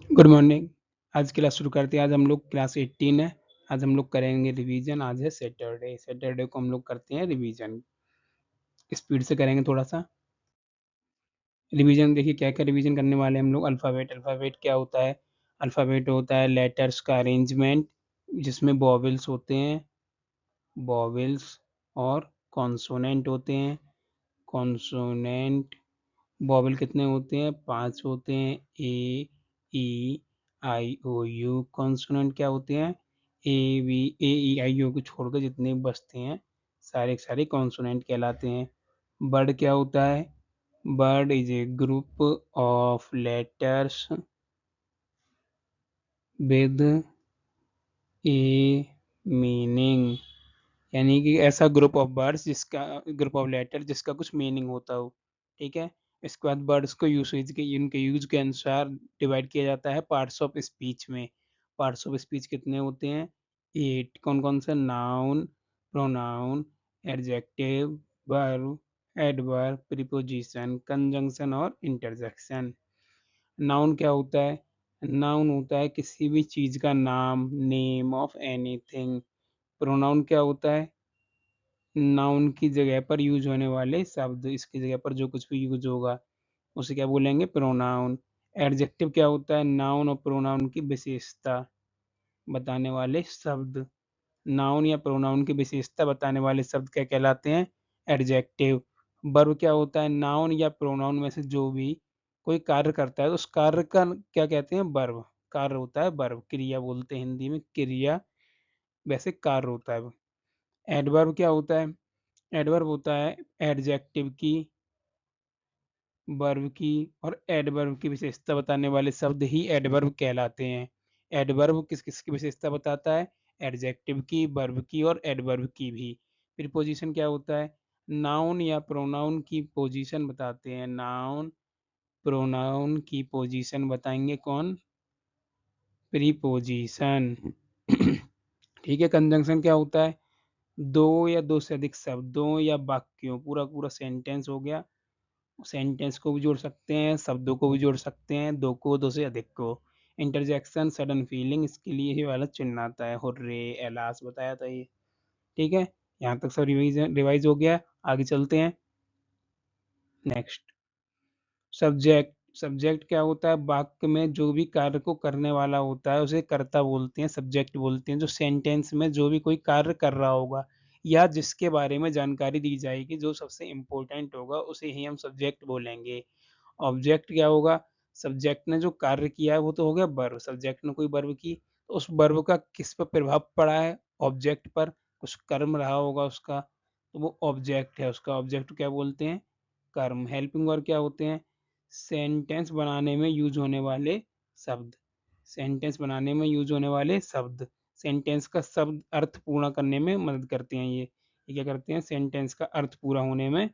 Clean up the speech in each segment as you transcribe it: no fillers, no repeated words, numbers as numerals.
Good morning. आज class शुरू करते हैं। आज हम लोग क्लास 18 है। आज हम लोग करेंगे रिवीजन। आज है सैटरडे। सैटरडे को हम लोग करते हैं रिवीजन। स्पीड से करेंगे थोड़ा सा। रिवीजन देखिए क्या क्या रिवीजन करने वाले हैं हम लोग। अल्फ़ाबेट। अल्फ़ाबेट क्या होता है? अल्फ़ाबेट होता है लेटर्स का अरेंजमेंट जिसमें वॉवेल्स होते हैं, वॉवेल्स और कॉन्सोनेंट होते हैं। कॉन्सोनेंट वॉवेल कितने होते हैं? 5 होते हैं। ए, ई, आई, ओ, यू। कॉन्सोनेंट क्या होते हैं? ए, बी, ए, ई, आई, ओ को छोड़कर जितने भी बचते हैं सारे के सारे कॉन्सोनेंट कहलाते हैं। वर्ड क्या होता है? Word is a group of letters with a meaning, यानी कि ऐसा ग्रुप ऑफ वर्ड्स जिसका ग्रुप ऑफ लेटर जिसका कुछ मीनिंग होता हो। ठीक है। इसके बाद वर्ड्स को यूसेज के इनके यूज के अनुसार डिवाइड किया जाता है पार्ट्स ऑफ स्पीच में। पार्ट्स ऑफ स्पीच कितने होते हैं? 8। कौन कौन से? Noun, pronoun, adjective, verb, adverb, preposition, conjunction और इंटरजेक्शन। नाउन क्या होता है? नाउन होता है किसी भी चीज का नाम, नेम ऑफ एनीथिंग। प्रोनाउन क्या होता है? नाउन की जगह पर यूज होने वाले शब्द, इसकी जगह पर जो कुछ भी यूज होगा उसे क्या बोलेंगे? प्रोनाउन। एडजेक्टिव क्या होता है? नाउन और प्रोनाउन की विशेषता बताने वाले शब्द। नाउन या प्रोनाउन की विशेषता बताने वाले शब्द क्या कहलाते हैं? एडजेक्टिव। वर्ब क्या होता है? नाउन या प्रोनाउन में से जो भी कोई कार्य करता है तो उस कार्य का क्या कहते हैं? वर्ब। कार्य होता है वर्ब, क्रिया बोलते हैं हिंदी में, क्रिया वैसे कार्य होता है। एडवर्ब क्या होता है? एडवर्ब होता है एडजेक्टिव की, वर्ब की और एडवर्ब की विशेषता बताने वाले शब्द ही एडवर्ब कहलाते हैं। एडवर्ब किस किस की विशेषता बताता है? एडजेक्टिव की, वर्ब की और एडवर्ब की भी। प्रीपोजिशन क्या होता है? नाउन या प्रोनाउन की पोजीशन बताते हैं। नाउन प्रोनाउन की पोजीशन बताएंगे कौन? प्रीपोजिशन। ठीक है। कंजंक्शन क्या होता है? दो या दो से अधिक शब्दों या वाक्यों, पूरा पूरा सेंटेंस हो गया, सेंटेंस को भी जोड़ सकते हैं, शब्दों को भी जोड़ सकते हैं, दो को, दो से अधिक को। इंटरजेक्शन सडन फीलिंग, इसके लिए ही वाला चिन्ह आता है। हुर्रे, एलास बताया था ये। ठीक है। यहाँ तक सब रिवाइज हो गया। आगे चलते हैं। Next, subject. सब्जेक्ट क्या होता है? वाक्य में जो भी कार्य को करने वाला होता है उसे कर्ता बोलते हैं, सब्जेक्ट बोलते हैं। जो सेंटेंस में जो भी कोई कार्य कर रहा होगा या जिसके बारे में जानकारी दी जाएगी, जो सबसे इम्पोर्टेंट होगा, उसे ही हम सब्जेक्ट बोलेंगे। ऑब्जेक्ट क्या होगा? सब्जेक्ट ने जो कार्य किया है वो तो हो गया वर्ब। सब्जेक्ट ने कोई वर्ब की तो उस वर्ब का किस पर प्रभाव पड़ा है? ऑब्जेक्ट पर। कुछ कर्म रहा होगा उसका तो वो ऑब्जेक्ट है, उसका ऑब्जेक्ट क्या बोलते हैं? कर्म। हेल्पिंग वर्ब क्या होते हैं? सेंटेंस बनाने में यूज होने वाले शब्द। सेंटेंस बनाने में यूज होने वाले शब्द। सेंटेंस का शब्द अर्थ पूर्ण करने में मदद करते हैं ये क्या करते हैं? सेंटेंस का अर्थ पूरा होने में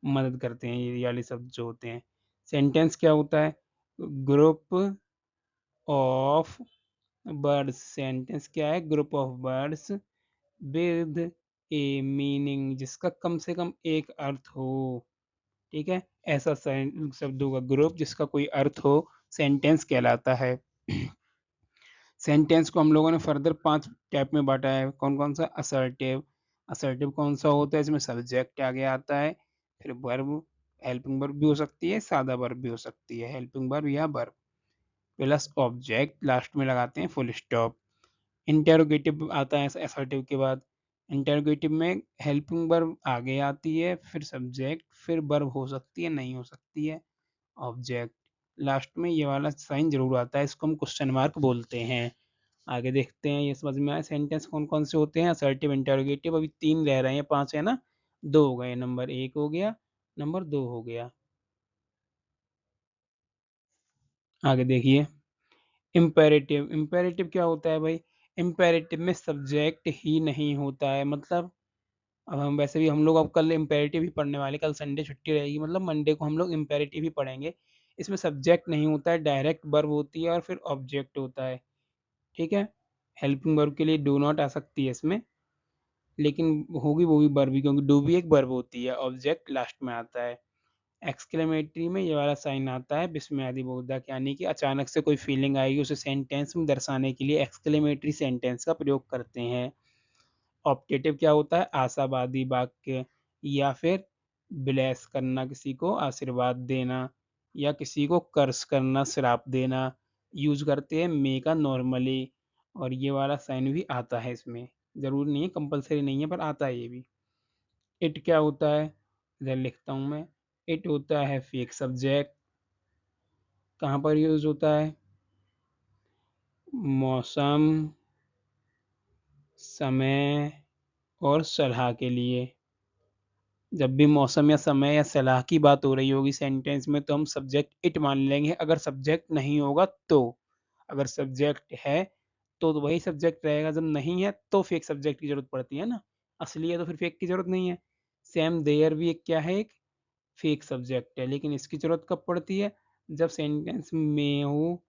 मदद करते हैं ये वाले शब्द जो होते हैं। सेंटेंस क्या होता है? Group of words. सेंटेंस क्या है? Group of words with a meaning, जिसका कम से कम एक अर्थ हो। ठीक है। ऐसा शब्दों का ग्रुप जिसका कोई अर्थ हो सेंटेंस कहलाता है। सेंटेंस को हम लोगों ने फर्दर 5 टाइप में बांटा है। कौन कौन सा? असर्टिव। असर्टिव कौन सा होता है? इसमें सब्जेक्ट आगे आता है, फिर वर्ब, हेल्पिंग वर्ब भी हो सकती है, सादा वर्ब भी हो सकती है, हेल्पिंग वर्ब या वर्ब प्लस ऑब्जेक्ट, लास्ट में लगाते हैं फुल स्टॉप। इंटेरोगेटिव आता है असर्टिव के बाद। इंटेरोगेटिव में हेल्पिंग वर्ब आगे आती है, फिर सब्जेक्ट, फिर वर्ब हो सकती है, नहीं हो सकती है, ऑब्जेक्ट, लास्ट में ये वाला साइन जरूर आता है, इसको हम क्वेश्चन मार्क बोलते हैं। आगे देखते हैं। ये समझ में आया सेंटेंस कौन कौन से होते हैं? Assertive, interrogative. अभी 3 रह रहे हैं, 5 है ना, 2 हो गए। नंबर 1 हो गया, नंबर 2 हो गया। आगे देखिए। इम्पेरेटिव। इम्पेरेटिव क्या होता है भाई? इम्पेरेटिव में सब्जेक्ट ही नहीं होता है। मतलब अब हम वैसे भी हम लोग अब कल इम्पेरेटिव ही पढ़ने वाले, कल संडे छुट्टी रहेगी, मतलब मंडे को हम लोग इम्पेरेटिव ही पढ़ेंगे। इसमें सब्जेक्ट नहीं होता है, डायरेक्ट वर्ब होती है और फिर ऑब्जेक्ट होता है। ठीक है। हेल्पिंग वर्ब के लिए डू नॉट आ सकती है इसमें, लेकिन होगी वो भी वर्ब ही, क्योंकि डू भी एक वर्ब होती है। ऑब्जेक्ट लास्ट में आता है। एक्सक्लेमेटरी में ये वाला साइन आता है विस्मयादिबोधक, यानी कि अचानक से कोई फीलिंग आएगी उसे सेंटेंस में दर्शाने के लिए एक्सक्लेमेटरी सेंटेंस का प्रयोग करते हैं। ऑप्टेटिव क्या होता है? आशावादी वाक्य, या फिर ब्लेस करना, किसी को आशीर्वाद देना, या किसी को कर्स करना, श्राप देना, यूज करते हैं मे का नॉर्मली। और ये वाला साइन भी आता है इसमें, जरूरी नहीं है, कंपलसरी नहीं है, पर आता है ये भी। इट क्या होता है? इधर लिखता हूं मैं। इट होता है फेक सब्जेक्ट। कहाँ पर यूज होता है? मौसम, समय और सलाह के लिए। जब भी मौसम या समय या सलाह की बात हो रही होगी सेंटेंस में, तो हम सब्जेक्ट इट मान लेंगे, अगर सब्जेक्ट नहीं होगा तो। अगर सब्जेक्ट है तो वही सब्जेक्ट रहेगा, जब नहीं है तो फेक सब्जेक्ट की जरूरत पड़ती है ना। असली है तो फिर फेक की जरूरत नहीं है। सेम देयर भी एक क्या है? एक फेक सब्जेक्ट है, लेकिन इसकी जरूरत कब पड़ती है? जब सेंटेंस में हो,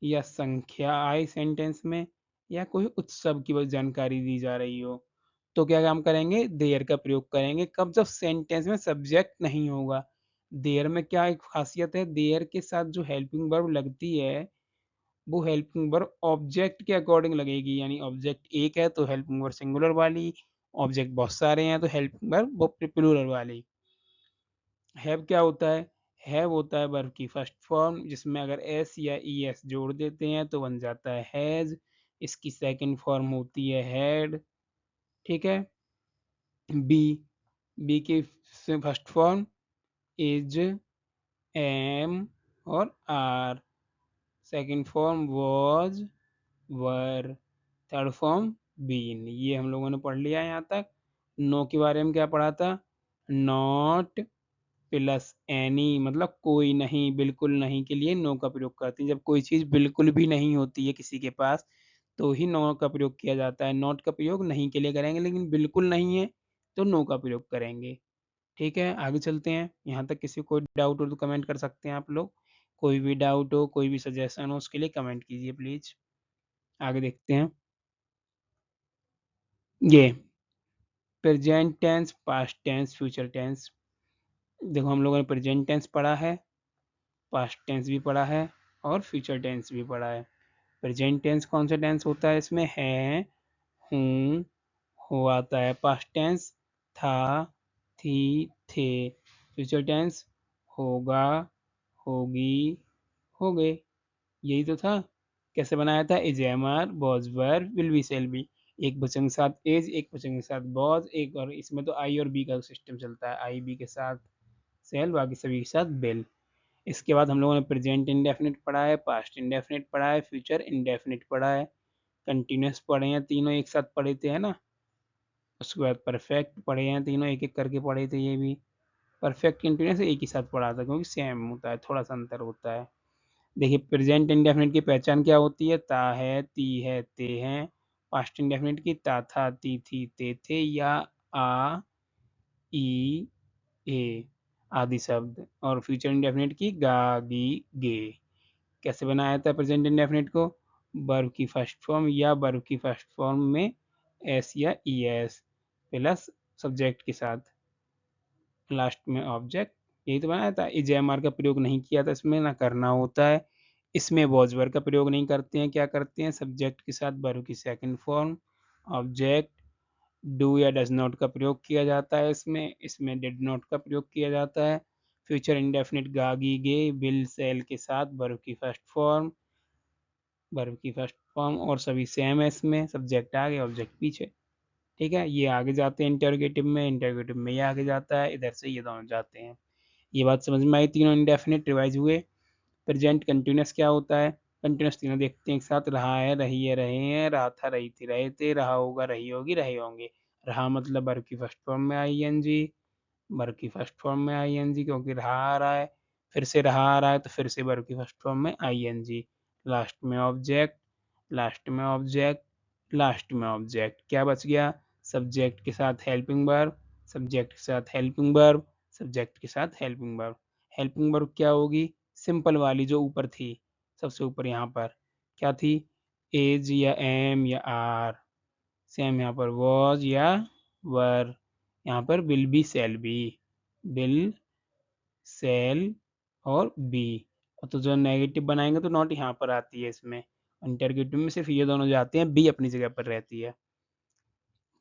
या संख्या आए सेंटेंस में, या कोई उत्सव की बस जानकारी दी जा रही हो, तो क्या काम करेंगे? देयर का प्रयोग करेंगे। कब? जब सेंटेंस में सब्जेक्ट नहीं होगा। देयर में क्या एक खासियत है? देयर के साथ जो हेल्पिंग वर्ब लगती है, वो हेल्पिंग वर्ब ऑब्जेक्ट के अकॉर्डिंग लगेगी, यानी ऑब्जेक्ट एक है तो हेल्पिंग वर्ब सिंगुलर वाली, ऑब्जेक्ट बहुत सारे हैं तो हेल्पिंग वर्ब प्लूरल वाली। हैव क्या होता है? हैव होता है वर्ब की फर्स्ट फॉर्म, जिसमें अगर एस या ई एस जोड़ देते हैं तो बन जाता है हैज। इसकी सेकंड फॉर्म होती है हैड। ठीक है। बी, बी की फर्स्ट फॉर्म इज, एम और are. Second form was, were. Third form been. ये हम लोगों ने पढ़ लिया है यहाँ तक। नो के बारे में क्या पढ़ा था? नॉट प्लस एनी, मतलब कोई नहीं, बिल्कुल नहीं के लिए नो का प्रयोग करते हैं। जब कोई चीज़ बिल्कुल भी नहीं होती है किसी के पास, तो ही नो का प्रयोग किया जाता है। नॉट का प्रयोग नहीं के लिए करेंगे, लेकिन बिल्कुल नहीं है तो नो का प्रयोग करेंगे। ठीक है, आगे चलते हैं। यहाँ तक किसी को डाउट हो तो कमेंट कर सकते हैं आप लोग। कोई भी डाउट हो, कोई भी सजेशन हो, उसके लिए कमेंट कीजिए प्लीज। आगे देखते हैं। ये present tense, past tense, future tense. देखो हम लोगों ने प्रेजेंट टेंस पढ़ा है, पास्ट टेंस भी पढ़ा है, और फ्यूचर टेंस भी पढ़ा है। प्रेजेंट टेंस कौन सा टेंस होता है? इसमें है, हूँ, हो आता है। पास्ट टेंस था, थी, थे। फ्यूचर टेंस होगा, होगी, हो गए। यही तो था। कैसे बनाया था? Is, am, are, was, were, will be, shall be. एक वचन के साथ इज, एक वचन के साथ वॉज, एक, और इसमें तो आई और बी का सिस्टम चलता है। आई बी के साथ सेल, बाकी सभी के साथ बिल। इसके बाद हम लोगों ने प्रेजेंट इंडेफिनिट पढ़ा है, पास्ट इंडेफिनिट पढ़ा है, फ्यूचर इंडेफिनिट पढ़ा है, कंटिन्यूस पढ़े हैं, तीनों एक साथ पढ़े थे, है ना। उसके बाद परफेक्ट पढ़े हैं, तीनों एक एक करके पढ़े थे ये भी। परफेक्ट कंटिन्यूस एक ही साथ पढ़ा था, क्योंकि सेम होता है, थोड़ा सा अंतर होता है। देखिए प्रेजेंट इंडेफिनिट की पहचान क्या होती है? ता है, ती है, ते हैं। पास्ट इंडेफिनिट की ता था, ती थी, ते थे, या आ, ई, ए आदि शब्द। और फ्यूचर इंडेफिनिट की गा, गी, गे। कैसे बनाया था प्रेजेंट इंडेफिनिट को? वर्ब की फर्स्ट फॉर्म या वर्ब की फर्स्ट फॉर्म में एस या ई एस प्लस सब्जेक्ट के साथ, लास्ट में ऑब्जेक्ट। यही तो बनाया था। इज, एम, आर का प्रयोग नहीं किया था इसमें, ना करना होता है। इसमें वॉज, वर का प्रयोग नहीं करते हैं। क्या करते हैं? सब्जेक्ट के साथ वर्ब की सेकंड फॉर्म, ऑब्जेक्ट, डू या डज नॉट का प्रयोग किया जाता है। इसमें इसमें डिड नॉट का प्रयोग किया जाता है। फ्यूचर इंडेफिनिट गागी, गे, विल, सेल के साथ वर्ब की फर्स्ट फॉर्म, वर्ब की फर्स्ट फॉर्म, और सभी सेम है इसमें, सब्जेक्ट आगे ऑब्जेक्ट पीछे। ठीक है, ये आगे जाते हैं इंटरोगेटिव में, इंटरोगेटिव में ये आगे जाता है, इधर से ये दोनों जाते हैं। ये बात समझ में आई? तीनों इंडेफिनिट रिवाइज हुए। प्रेजेंट कंटिन्यूस क्या होता है? कंटिन्यूस तीनों देखते हैं एक साथ। रहा है, रही है, रहे हैं, रहा था, रही थी, रहे थे, रहा होगा, रही होगी, रहे होंगे। रहा मतलब वर्ब की फर्स्ट फॉर्म में आई एन जी, वर्ब की फर्स्ट फॉर्म में आई एन जी, क्योंकि रहा आ रहा है। फिर से रहा आ रहा है तो फिर से वर्ब की फर्स्ट फॉर्म में आई एन जी। लास्ट में ऑब्जेक्ट, लास्ट में ऑब्जेक्ट, लास्ट में ऑब्जेक्ट। क्या बच गया? सब्जेक्ट के साथ हेल्पिंग वर्ब, सब्जेक्ट के साथ हेल्पिंग वर्ब, सब्जेक्ट के साथ हेल्पिंग वर्ब। हेल्पिंग वर्ब क्या होगी? सिंपल वाली जो ऊपर थी, सबसे ऊपर यहाँ पर क्या थी? एज या एम या आर। सेम यहाँ पर वॉज या वर। यहाँ पर will be, shall be. Will, shall और बी। तो जो नेगेटिव बनाएंगे तो नॉट यहाँ पर आती है इसमें, इंटरगेटिव में सिर्फ ये दोनों जाते हैं, बी अपनी जगह पर रहती है।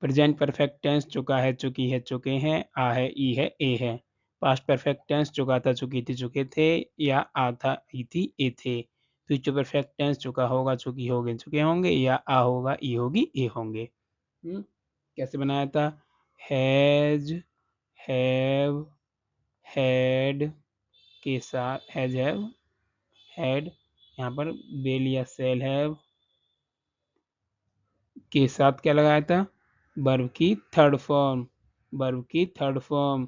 प्रेजेंट परफेक्ट टेंस चुका है, चुकी है, चुके हैं, आ है, ई है, ए है। पास्ट परफेक्ट टेंस चुका था, चुकी थी, चुके थे, या आ था, ई थी, ए थे। फ्यूचर परफेक्ट टेंस चुका होगा, चुकी होगी, चुके होंगे, या आ होगा, ई होगी, ए होंगे। कैसे बनाया था? हैज, हैव, हैड के साथ हैज, हैव, हैड, यहाँ पर विल या सेल हैव के साथ क्या लगाया था? वर्ब की थर्ड फॉर्म, वर्ब की थर्ड फॉर्म,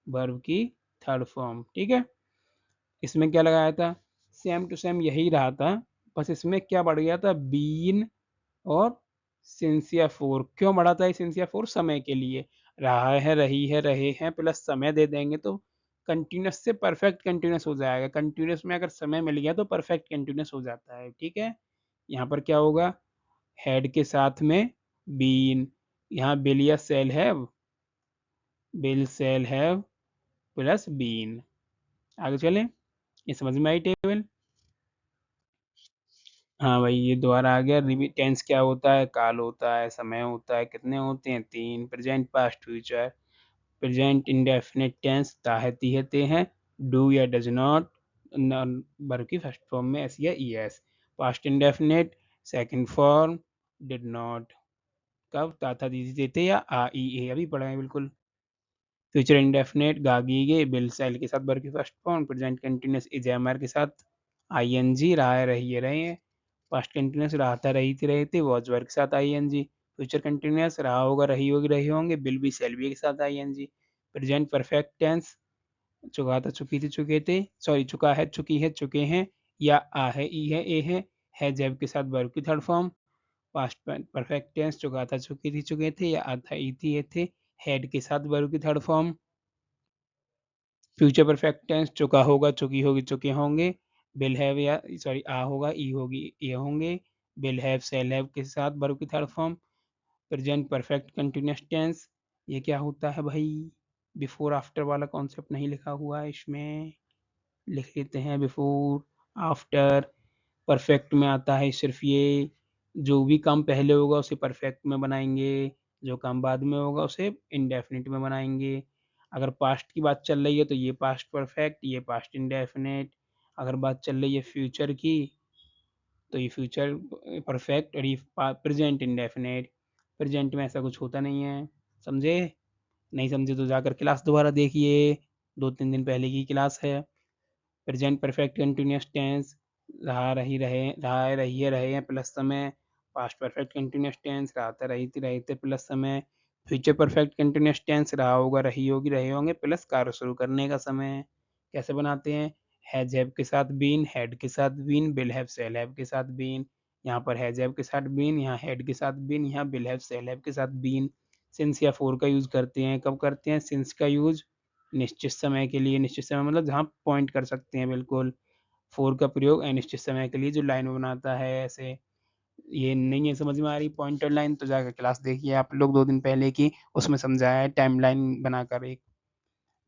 वर्ब की थर्ड फॉर्म। ठीक है, इसमें क्या लगाया था? सेम टू सेम यही रहा था, बस इसमें क्या बढ़ गया था? बीन और सिंसिया फोर। क्यों बढ़ा था ये सिंसिया फोर? समय के लिए। रहा है, रही है, रहे हैं प्लस समय दे देंगे तो कंटिन्यूस से परफेक्ट कंटिन्यूस हो जाएगा। कंटिन्यूस में अगर समय मिल गया तो परफेक्ट कंटिन्यूस हो जाता है। ठीक है, यहाँ पर क्या होगा? हेड के साथ में बीन, यहाँ बिल या shall have, will shall have plus been. आगे चलें, ये समझ में आई टेबल? हाँ भाई, ये दोबारा आ गया। टेंस क्या होता है? काल होता है, समय होता है, कितने होते हैं? 3। Present, past, future. Present indefinite tense ता है, ती है, ते हैं, डू या डज नॉट, वर्ब की फर्स्ट फॉर्म में एस या E S. Past indefinite second form did not, कब? ता था, ती थी, ते थे, या आ ई ए, अभी पढ़ा है बिल्कुल। फ्यूचर इंडेफिनिट गा गी गे, बिल सेल के साथ वर्ब की first form. Present continuous is am are के साथ आई एन जी, रहा है, रही है, रहे हैं। पास्ट कंटिन्यूस रहा था, रही थी, रहे थे, वॉज वर्ब के साथ I N G. Future continuous रहा होगा, रही होगी, रहे होंगे, बिल भी सेल भी के साथ I N G. Present perfect tense चुका था, चुकी थी, चुके थे, सॉरी चुका है, चुकी है, चुके हैं, या आ है, ई है, ए है जैब के साथ वर्ब की third form. Past perfect tense चुका था, चुकी थी, चुके थे, या आ था, ई थी, ए थे, हेड के साथ वर्ब की third form. Future perfect tense चुका होगा, चुकी होगी, चुके होंगे, विल हैव या सॉरी आ होगा, ई होगी, ये होंगे, विल हैव सेल हैव के साथ वर्ब की third form. Present perfect continuous tense, ये क्या होता है भाई? बिफोर आफ्टर वाला कॉन्सेप्ट नहीं लिखा हुआ है इसमें, लिख लेते हैं। बिफोर, आफ्टर, परफेक्ट में आता है सिर्फ ये, जो भी काम पहले होगा उसे परफेक्ट में बनाएंगे, जो काम बाद में होगा उसे इंडेफिनिट में बनाएंगे। अगर पास्ट की बात चल रही है तो ये पास्ट परफेक्ट, ये पास्ट इंडेफिनिट। अगर बात चल रही है फ्यूचर की तो ये फ्यूचर परफेक्ट, और ये प्रेजेंट इंडेफिनिट। प्रेजेंट में ऐसा कुछ होता नहीं है, समझे? नहीं समझे तो जाकर क्लास दोबारा देखिए, 2-3 दिन पहले की क्लास है। प्रेजेंट परफेक्ट कंटिन्यूअस टेंस रहा, रही, रहे, रहा है, रही है, रहे हैं प्लस समय। पास्ट परफेक्ट कंटिन्यूअस टेंस रहा था, रही थी, रहे थे प्लस समय। फ्यूचर परफेक्ट कंटिन्यूअस टेंस रहा होगा, रही होगी, रहे होंगे प्लस कार्य शुरू करने का समय। कैसे बनाते हैं? हैज हैव के साथ बीन, हेड के साथ been, will have shall have के साथ बीन। यहाँ पर हैज हैव के साथ बीन, यहाँ हेड के साथ बीन, यहाँ विल हैव सेल हैव के साथ बीन। सिंस या फोर का यूज करते हैं, कब करते हैं सिंस का यूज? निश्चित समय के लिए। निश्चित समय मतलब जहाँ पॉइंट कर सकते हैं बिल्कुल। फोर का प्रयोग अनिश्चित समय के लिए जो लाइन बनाता है ऐसे। ये नहीं है समझ में आ रही पॉइंटर लाइन तो जाकर क्लास देखिए आप लोग 2 दिन पहले की, उसमें समझाया है टाइम लाइन बनाकर एक।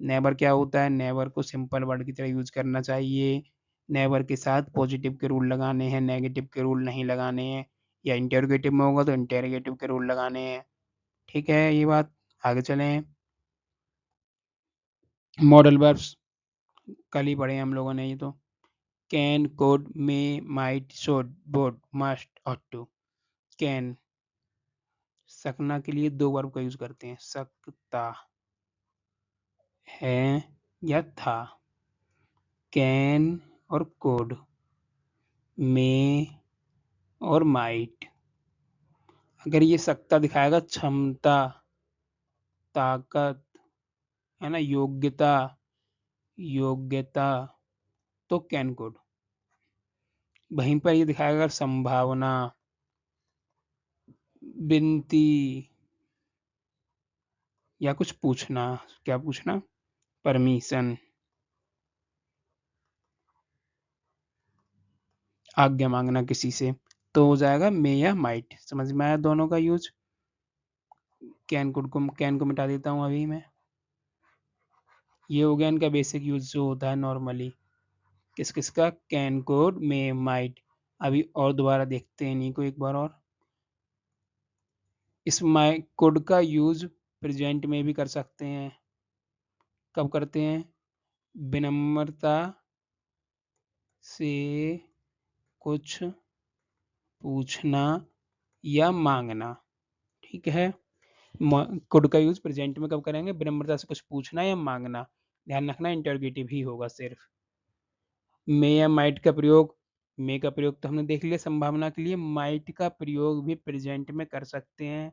नेवर क्या होता है? नेवर को सिंपल वर्ड की तरह यूज करना चाहिए। नेवर के साथ पॉजिटिव के रूल लगाने हैं, नेगेटिव के रूल नहीं लगाने हैं। या इंटेरोगेटिव में होगा तो इंटेरोगेटिव के रूल लगाने हैं। ठीक है ये बात, आगे चलें। मॉडल वर्ब्स कल ही पढ़े हम लोगों ने ये तो। Can, could, may, might, should, would, must, ought to. Can, सकना के लिए 2 वर्ब का यूज करते हैं, सकता है या था। कैन और कोड, मे और माइट। अगर ये सकता दिखाएगा क्षमता, ताकत, है ना, योग्यता, योग्यता, तो कैन कोड। वहीं पर ये दिखाएगा अगर संभावना, विनती, या कुछ पूछना। क्या पूछना? परमिशन, आज्ञा मांगना किसी से, तो हो जाएगा मे या माइट। समझ में आया दोनों का यूज? कैन को मिटा देता हूँ अभी मैं। ये हो गया इनका बेसिक यूज जो होता है नॉर्मली। किस किस का? Can, could, may, might. अभी और दोबारा देखते हैं इन्हीं को एक बार और। इस माई कुड का यूज प्रेजेंट में भी कर सकते हैं। कब करते हैं? विनम्रता से कुछ पूछना या मांगना। ठीक है। कुड का यूज प्रेजेंट में कब करेंगे? विनम्रता से कुछ पूछना या मांगना। ध्यान रखना इंटरोगेटिव ही होगा सिर्फ। मे या माइट का प्रयोग, मे का प्रयोग तो हमने देख लिया संभावना के लिए। माइट का प्रयोग भी प्रेजेंट में कर सकते हैं।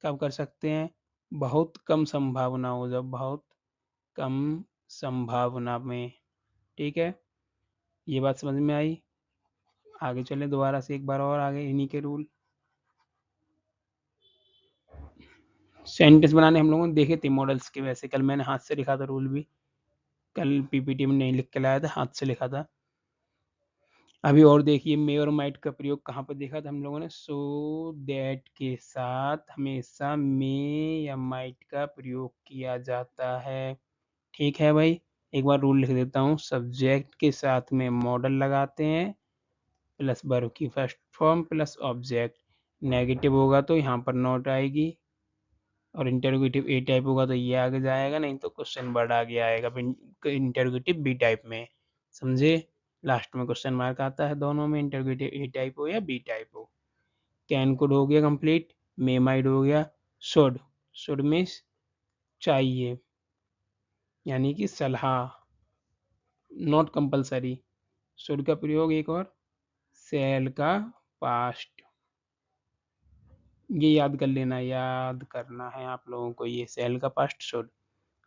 कब कर सकते हैं? बहुत कम संभावना हो, जब बहुत कम संभावना में। ठीक है, ये बात समझ में आई। आगे चलें दोबारा से एक बार और आगे इन्हीं के रूल। सेंटेंस बनाने हम लोगों ने देखे थे मॉडल्स के, वैसे कल मैंने हाथ से लिखा था रूल भी। कल पीपीटी में नहीं लिख के लाया था, हाथ से लिखा था। अभी और देखिए, मे और माइट का प्रयोग कहाँ पर देखा था हम लोगों ने? सो दैट के साथ हमेशा मे या माइट का प्रयोग किया जाता है। ठीक है भाई, एक बार रूल लिख देता हूँ। सब्जेक्ट के साथ में मॉडल लगाते हैं प्लस वर्ब की first form plus object. Negative होगा तो यहाँ पर नॉट आएगी, और इंटरोगेटिव ए टाइप होगा तो ये आगे जाएगा, नहीं तो क्वेश्चन वर्ड आगे आएगा इंटरोगेटिव बी टाइप में। समझे? लास्ट में क्वेश्चन मार्क आता है दोनों में, इंटरोगेटिव ए टाइप हो या बी टाइप हो। कैन कुड हो गया कंप्लीट। मे माइड हो गया। शुड, शुड मीन्स चाहिए, यानी कि सलाह, नॉट कंपलसरी। शुड का प्रयोग एक और, सेल का पास्ट। ये याद कर लेना, याद करना है आप लोगों को, ये सेल का पास्ट शुड।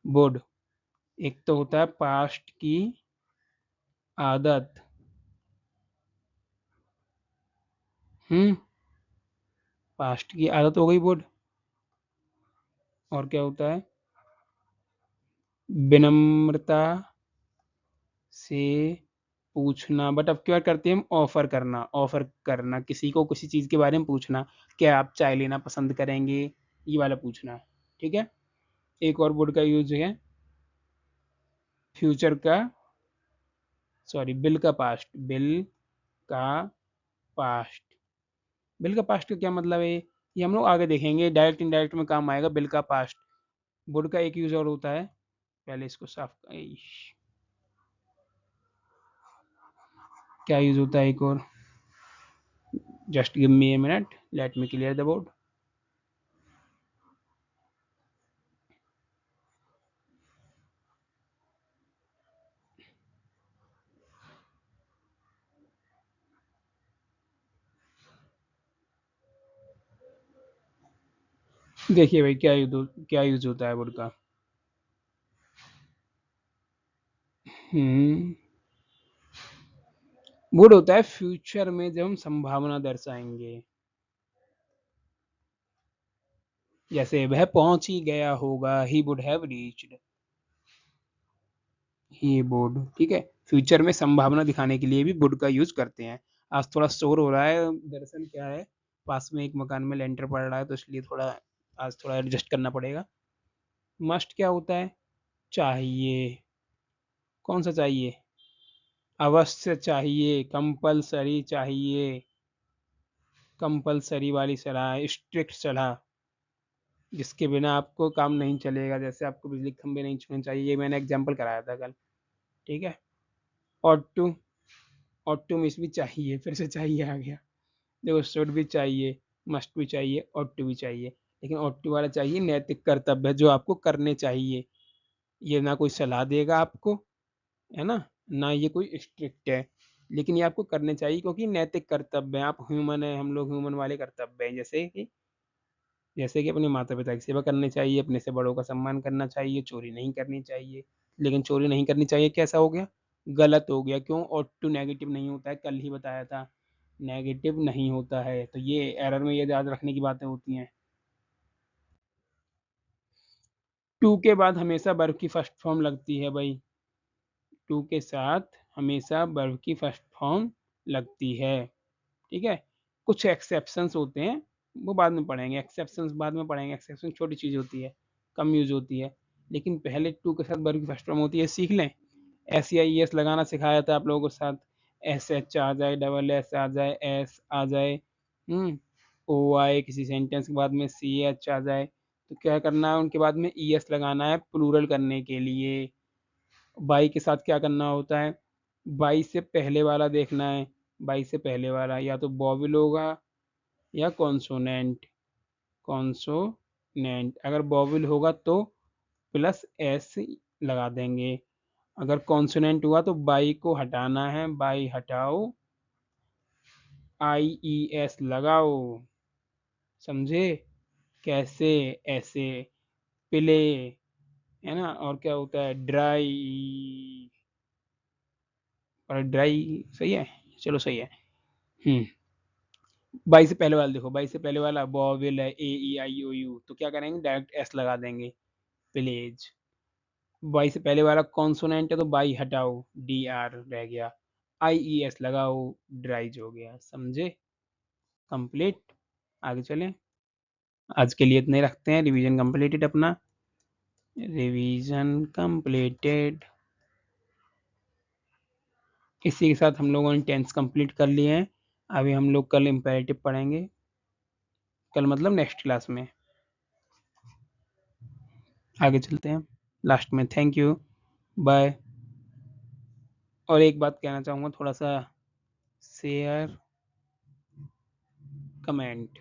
वुड, एक तो होता है पास्ट की आदत। पास्ट की आदत हो गई वुड। और क्या होता है? विनम्रता से पूछना, बट अब क्या करते हैं हम? ऑफर करना, ऑफर करना किसी को किसी चीज के बारे में पूछना। क्या आप चाय लेना पसंद करेंगे? ये वाला पूछना। ठीक है। एक और वुड का यूज है फ्यूचर का, सॉरी बिल का पास्ट, बिल का पास्ट। बिल का पास्ट का क्या मतलब है, ये हम लोग आगे देखेंगे, डायरेक्ट इनडायरेक्ट में काम आएगा बिल का पास्ट। वुड का एक यूज और होता है, पहले इसको साफ, क्या यूज होता है एक और? Just give me a minute, let me clear the board. देखिए भाई, क्या यूज होता है वुड का? वुड होता है फ्यूचर में जब हम संभावना दर्शाएंगे, जैसे वह पहुंच ही गया होगा, he would have reached, he would. ठीक है, फ्यूचर में संभावना दिखाने के लिए भी वुड का यूज करते हैं। आज थोड़ा शोर हो रहा है, दरअसल क्या है, पास में एक मकान में लेंटर पड़ रहा है, तो इसलिए थोड़ा आज थोड़ा एडजस्ट करना पड़ेगा। मस्ट क्या होता है? चाहिए। कौन सा चाहिए? अवश्य चाहिए, कंपलसरी चाहिए, कंपलसरी वाली सलाह, स्ट्रिक्ट सलाह, जिसके बिना आपको काम नहीं चलेगा। जैसे आपको बिजली के खंभे नहीं छूने चाहिए, ये मैंने एग्जांपल कराया था कल। ठीक है। और टू, और टू मिस भी चाहिए, फिर से चाहिए आ गया। देखो, शुड भी चाहिए, मस्ट भी चाहिए, और टू भी चाहिए, लेकिन और टू वाला चाहिए नैतिक कर्तव्य जो आपको करने चाहिए। ये ना कोई सलाह देगा आपको, है ना, ना ये कोई स्ट्रिक्ट है, लेकिन ये आपको करने चाहिए क्योंकि नैतिक कर्तव्य है। आप ह्यूमन है, हम लोग ह्यूमन वाले कर्तव्य हैं, जैसे कि अपने माता पिता की सेवा करनी चाहिए, अपने से बड़ों का सम्मान करना चाहिए, चोरी नहीं करनी चाहिए। लेकिन चोरी नहीं करनी चाहिए कैसा हो गया? गलत हो गया। क्यों? और टू नेगेटिव नहीं होता है, कल ही बताया था, नेगेटिव नहीं होता है। तो ये एरर में ये याद रखने की बातें होती हैं। टू के बाद हमेशा वर्ब की फर्स्ट फॉर्म लगती है भाई, टू के साथ हमेशा वर्ब की फर्स्ट फॉर्म लगती है। ठीक है। कुछ एक्सेप्शंस होते हैं, वो बाद में पढ़ेंगे, एक्सेप्शंस बाद में पढ़ेंगे। एक्सेप्शन छोटी चीज़ होती है, कम यूज होती है। लेकिन पहले टू के साथ वर्ब की फर्स्ट फॉर्म होती है, सीख लें। SEIES लगाना सिखाया था आप लोगों के साथ, SH आ जाए, डबल S आ जाए, S आ जाए, O आए किसी सेंटेंस के बाद में, CH आ जाए, तो क्या करना है, उनके बाद में ES लगाना है प्लूरल करने के लिए। बाई के साथ क्या करना होता है, बाई से पहले वाला देखना है, बाई से पहले वाला या तो वोवेल होगा या कॉन्सोनेंट। कॉन्सोनेंट अगर वोवेल होगा तो प्लस एस लगा देंगे, अगर कॉन्सोनेंट हुआ तो बाई को हटाना है, बाई हटाओ, IES लगाओ। समझे कैसे? ऐसे प्ले, है ना। और क्या होता है, ड्राई, और ड्राई सही है, चलो सही है। बाई से पहले वाला देखो, बाई से पहले वाला वोवेल है, AEIOU, तो क्या करेंगे, डायरेक्ट एस लगा देंगे, प्लेज। बाई से पहले वाला कॉन्सोनेंट है तो बाई हटाओ, DR रह गया, IES लगाओ, ड्राइज हो गया। समझे? कंप्लीट। आगे चलें। आज के लिए इतने रखते हैं, रिवीजन कंप्लीटेड अपना, रिवीजन कंप्लीटेड। इसी के साथ हम लोगों ने टेंस कंप्लीट कर लिए हैं। अभी हम लोग कल इम्पेरेटिव पढ़ेंगे, कल मतलब नेक्स्ट क्लास में। आगे चलते हैं, लास्ट में थैंक यू, बाय। और एक बात कहना चाहूँगा, थोड़ा सा शेयर, कमेंट,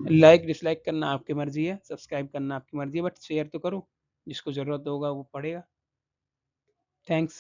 लाइक डिसलाइक करना आपकी मर्जी है, सब्सक्राइब करना आपकी मर्जी है, बट शेयर तो करो, जिसको ज़रूरत होगा वो पढ़ेगा। थैंक्स।